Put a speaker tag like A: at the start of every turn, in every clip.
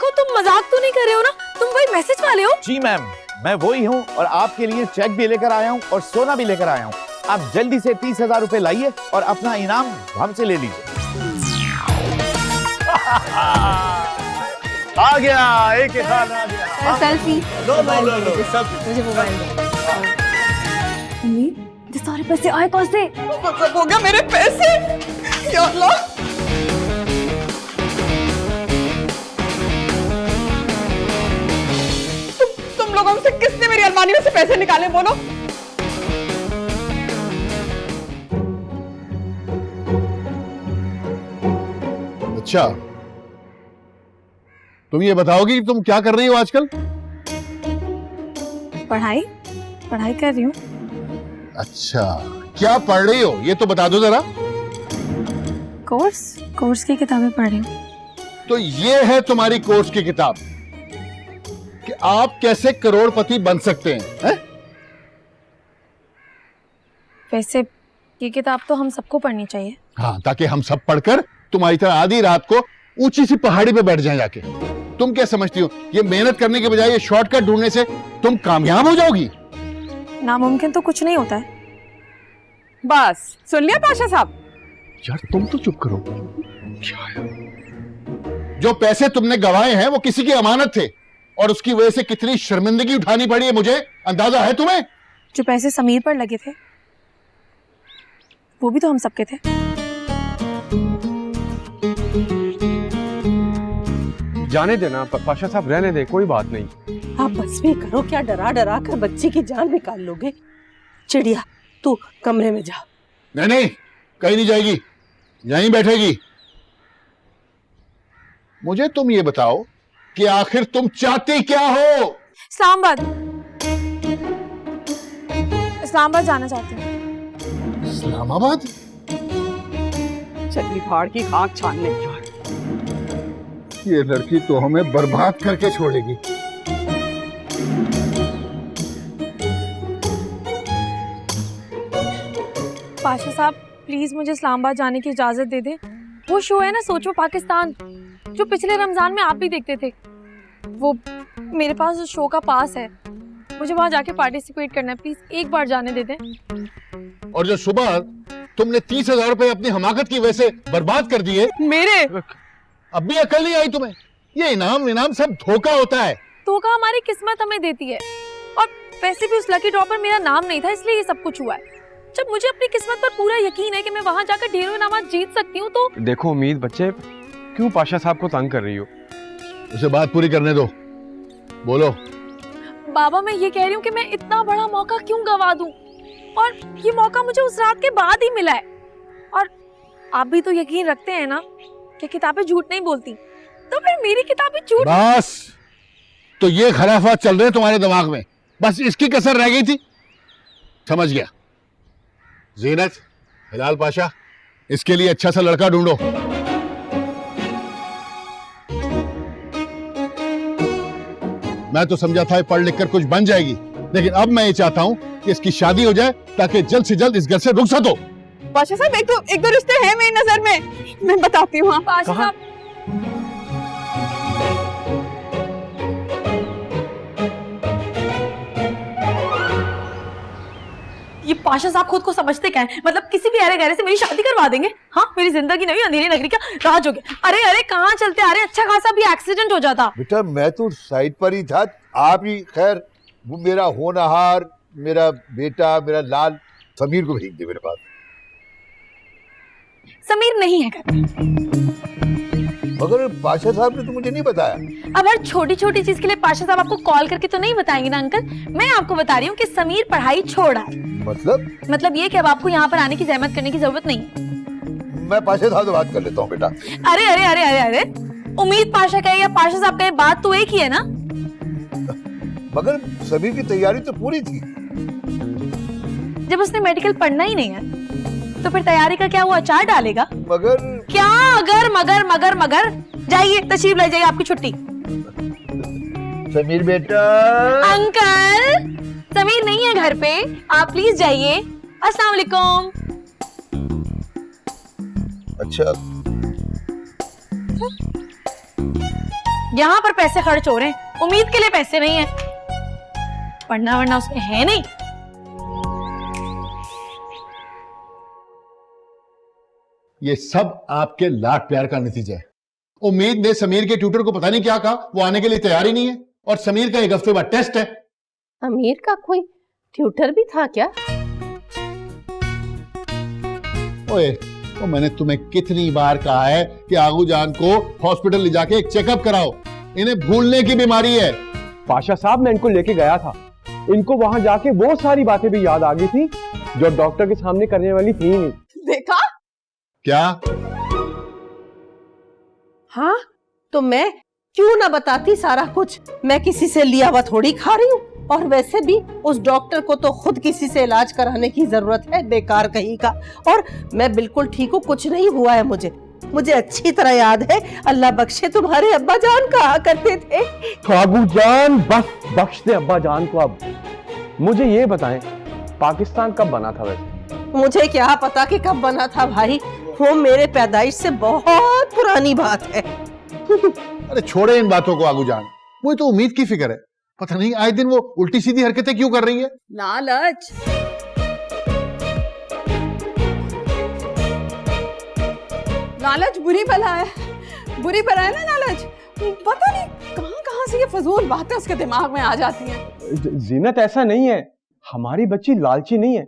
A: देखो तुम मजाक तो नहीं कर रहे हो ना, तुम वही मैसेज वाले हो?
B: जी मैम, मैं वही हूँ और आपके लिए चेक भी लेकर आया हूँ और सोना भी लेकर आया हूँ। आप जल्दी से 30,000 रुपए लाइए और अपना इनाम हमसे ले लीजिए। आ गया, एक एक हाथ आ गया।
A: सेल्फी।
B: लो लो लो लो सेल्फी।
A: मुझे मोबाइल दो। उम्मीद, ये सारे पैसे आए कौन से?
C: मतलब हो गया मेरे पैसे। या अल्लाह। तुम लोगों में से किसने मेरी अलमारी में से पैसे निकाले, बोलो?
D: अच्छा, तुम ये बताओगी कि तुम क्या कर रही हो आजकल?
A: पढ़ाई कर रही हूँ।
D: अच्छा, क्या पढ़ रही हो ये तो बता दो जरा।
A: कोर्स की किताबें पढ़ रही हूँ।
D: तो ये है तुम्हारी कोर्स की किताब कि आप कैसे करोड़पति बन सकते हैं?
A: वैसे ये किताब तो हम सबको पढ़नी चाहिए।
D: हाँ, ताकि हम सब पढ़कर तुम्हारी तरह आधी रात को ऊंची सी पहाड़ी पे बैठ जाएं जाके। तुम क्या समझती हो ये मेहनत करने के बजाय ये शॉर्टकट ढूंढने से तुम कामयाब हो जाओगी?
A: नामुमकिन तो कुछ नहीं होता है।
C: बस सुन लिया पाशा साहब?
D: यार तुम तो चुप करो। जो पैसे तुमने गंवाए हैं वो किसी की अमानत थे और उसकी वजह से कितनी शर्मिंदगी उठानी पड़ी है मुझे अंदाजा है तुम्हें?
A: जो पैसे समीर पर लगे थे वो भी तो हम सबके थे।
E: जाने देना पाशा साहब, रहने दे, कोई बात नहीं।
F: आप बस भी करो, क्या डरा डरा कर बच्ची की जान निकाल लोगे? चिड़िया तू कमरे में जा।
D: नहीं, कहीं नहीं जाएगी, यहीं बैठेगी। मुझे तुम ये बताओ कि आखिर तुम चाहती क्या हो?
A: इस्लामाबाद जाना चाहती हूँ।
D: इस्लामाबाद?
C: चली भाड़ की खाक छानने।
D: ये लड़की तो हमें बर्बाद करके छोड़ेगी।
A: पाशा साहब प्लीज मुझे इस्लामाबाद जाने की इजाजत दे दे। वो शो है ना सोचो पाकिस्तान, जो पिछले रमजान में आप भी देखते थे, वो मेरे पास उस शो का पास है। मुझे वहां जाके पार्टिसिपेट करना है, प्लीज एक बार जाने दे दे।
D: और जो सुबह तुमने 30,000 रुपए अपनी हमाकत की वजह से बर्बाद कर दिए,
C: मेरे
D: अब भी अकल नहीं आई तुम्हें? ये इनाम सब धोखा होता है।
A: धोखा हमारी किस्मत हमें देती है, और वैसे भी उस लकी ड्रॉ पर मेरा नाम नहीं था, इसलिए ये सब कुछ हुआ है। जब मुझे अपनी किस्मत पर पूरा यकीन है कि मैं वहां जाकर ढेरों इनामात जीत सकती हूँ तो।
E: देखो उम्मीद बच्चे, क्यों पाशा साहब को तंग कर रही हो?
D: उसे बात पूरी करने दो, बोलो।
A: बाबा मैं ये कह रही हूँ कि मैं इतना बड़ा मौका क्यों गवा दूं, और ये मौका मुझे उस रात के बाद ही मिला है। और आप भी तो यकीन रखते हैं ना कि किताबें झूठ नहीं बोलती, तो फिर मेरी किताबें झूठ।
D: बस, तो ये खराफात चल रहे तुम्हारे दिमाग में, बस इसकी कसर रह गई थी। समझ गया। ज़ीनत, हिलाल पाशा, इसके लिए अच्छा सा लड़का ढूंढो। मैं तो समझा था पढ़ लिख कर कुछ बन जाएगी, लेकिन अब मैं ये चाहता हूँ कि इसकी शादी हो जाए ताकि जल्द से जल्द इस घर से रुखसत हो।
C: पाशा साहब एक दो रिश्ते हैं मेरी नजर में, मैं बताती हूँ।
A: पाशा साहब ये पाशा साहब खुद को समझते क्या है? मतलब किसी भी अरे गहरे से मेरी शादी करवा देंगे? हाँ, मेरी जिंदगी नहीं अंधेरी नगरी का राज हो गया। अरे कहाँ चलते आ रहे, अच्छा खासा भी एक्सीडेंट हो जाता।
G: बेटा मैं तो साइड पर ही था, आप ही। खैर वो मेरा होनहार, मेरा बेटा, मेरा लाल समीर को भेज दे मेरे पास।
A: समीर नहीं है घर में।
G: मगर पाशा साहब ने तो मुझे नहीं बताया।
A: अब हर छोटी छोटी चीज के लिए पाशा साहब आपको कॉल करके तो नहीं बताएंगे ना अंकल। मैं आपको बता रही हूँ कि समीर पढ़ाई छोड़ रहा है। मतलब ये कि अब आपको यहाँ पर आने की जहमत करने की जरूरत नहीं है।
G: मैं पाशा साहब से बात कर लेता हूँ बेटा।
A: अरे उम्मीद पाशा कहे या पाशा साहब कहे, बात तो एक ही है ना।
G: मगर समीर की तैयारी तो पूरी थी।
A: जब उसने मेडिकल पढ़ना ही नहीं है तो फिर तैयारी का क्या वो अचार डालेगा?
G: मगर
A: क्या अगर मगर जाइए, तशरीफ ले जाइए, आपकी छुट्टी।
G: समीर बेटा।
A: अंकल समीर नहीं है घर पे, आप प्लीज जाइए। अस्सलाम वालेकुम।
G: अच्छा
A: यहाँ पर पैसे खर्च हो रहे हैं, उम्मीद के लिए पैसे नहीं है। पढ़ना वरना उसने है नहीं।
D: ये सब आपके लाड प्यार का नतीजा है। उम्मीद ने समीर के ट्यूटर को पता नहीं क्या कहा, वो आने के लिए तैयार ही नहीं है, और समीर का 1 हफ्ते बाद टेस्ट है।
F: अमीर का कोई ट्यूटर भी था क्या?
D: ओए, तो मैंने तुम्हें कितनी बार कहा है कि आगू जान को हॉस्पिटल ले जाके एक चेकअप कराओ, इन्हें भूलने की बीमारी है।
E: पाशा साहब मैं इनको लेके गया था, इनको वहां जाके वो सारी बातें भी याद आ गई थी जो डॉक्टर के सामने करने वाली थी नहीं।
C: देखा?
D: क्या?
F: हाँ, तो मैं क्यों ना बताती सारा कुछ। मैं किसी से लिया हुआ थोड़ी खा रही हूँ, और वैसे भी उस डॉक्टर को तो खुद किसी से इलाज कराने की जरूरत है, बेकार कहीं का। और मैं बिल्कुल ठीक हूँ, कुछ नहीं हुआ है मुझे अच्छी तरह याद है। अल्लाह बख्शे तुम्हारे अब्बा जान कहा करते थे।
E: तो अबू जान बस बख्श दे अब्बा जान को। अब मुझे ये बताएं, पाकिस्तान कब बना था वैसे?
F: मुझे क्या पता कि कब बना था भाई, वो मेरे पैदाइश से बहुत पुरानी बात है।
D: अरे छोड़े इन बातों को आगू जान, मुझे तो उम्मीद की फिक्र है। पता नहीं आए दिन वो उल्टी सीधी हरकतें क्यों कर रही है।
C: लालच। लालच बुरी बला है, बुरी बला है ना लालच। पता नहीं कहां कहां से ये फजूल बातें उसके दिमाग में आ जाती हैं।
E: जीनत ऐसा नहीं है, हमारी बच्ची लालची नहीं है,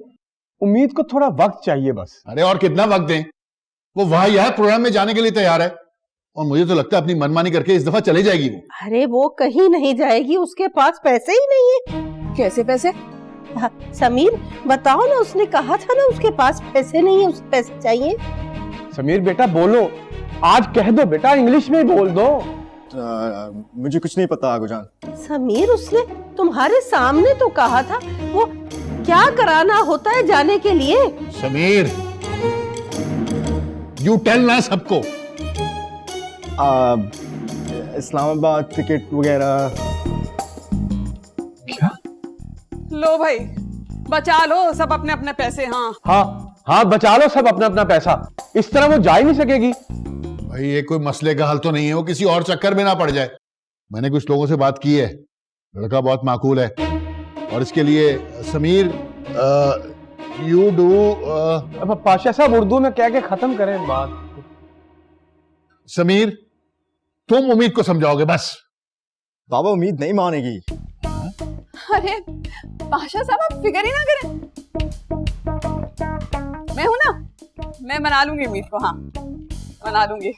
E: उम्मीद को थोड़ा वक्त चाहिए बस।
D: अरे और कितना वक्त दें, वो वहां यह प्रोग्राम में जाने के लिए तैयार है, और मुझे तो लगता है अपनी मनमानी करके इस दफा चले जाएगी वो।
F: अरे वो कहीं नहीं जाएगी, उसके पास पैसे ही नहीं है।
C: कैसे पैसे?
F: हाँ, समीर बताओ ना, उसने कहा था ना उसके पास पैसे नहीं है, उसे पैसे चाहिए।
E: समीर बेटा बोलो, आज कह दो बेटा, इंग्लिश में बोल दो।
H: मुझे कुछ नहीं पता आगूजान।
F: समीर उसने तुम्हारे सामने तो कहा था, वो क्या कराना होता है जाने के लिए।
D: समीर यू टेल ना सबको।
H: इस्लामाबाद टिकट वगैरह।
E: क्या?
C: लो भाई बचा लो सब अपने अपने पैसे। हाँ
E: हाँ हाँ, बचा लो सब अपना अपना पैसा, इस तरह वो जा ही नहीं सकेगी।
D: भाई ये कोई मसले का हल तो नहीं है, वो किसी और चक्कर में ना पड़ जाए। मैंने कुछ लोगों से बात की है, लड़का बहुत माकूल है, और इसके लिए समीर यू डू।
E: अब पाशा साहब उर्दू में कह के खत्म करें बात।
D: समीर तुम उम्मीद को समझाओगे बस।
H: बाबा उम्मीद नहीं मानेगी।
C: अरे पाशा साहब आप फिक्र ही ना करें, मैं हूं ना, मैं मना लूंगी उम्मीद को। हाँ मना लूंगी।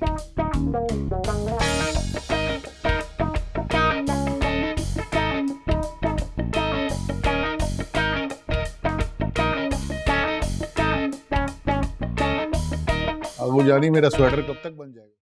D: अब वो जानी मेरा स्वेटर कब तक बन जाएगा।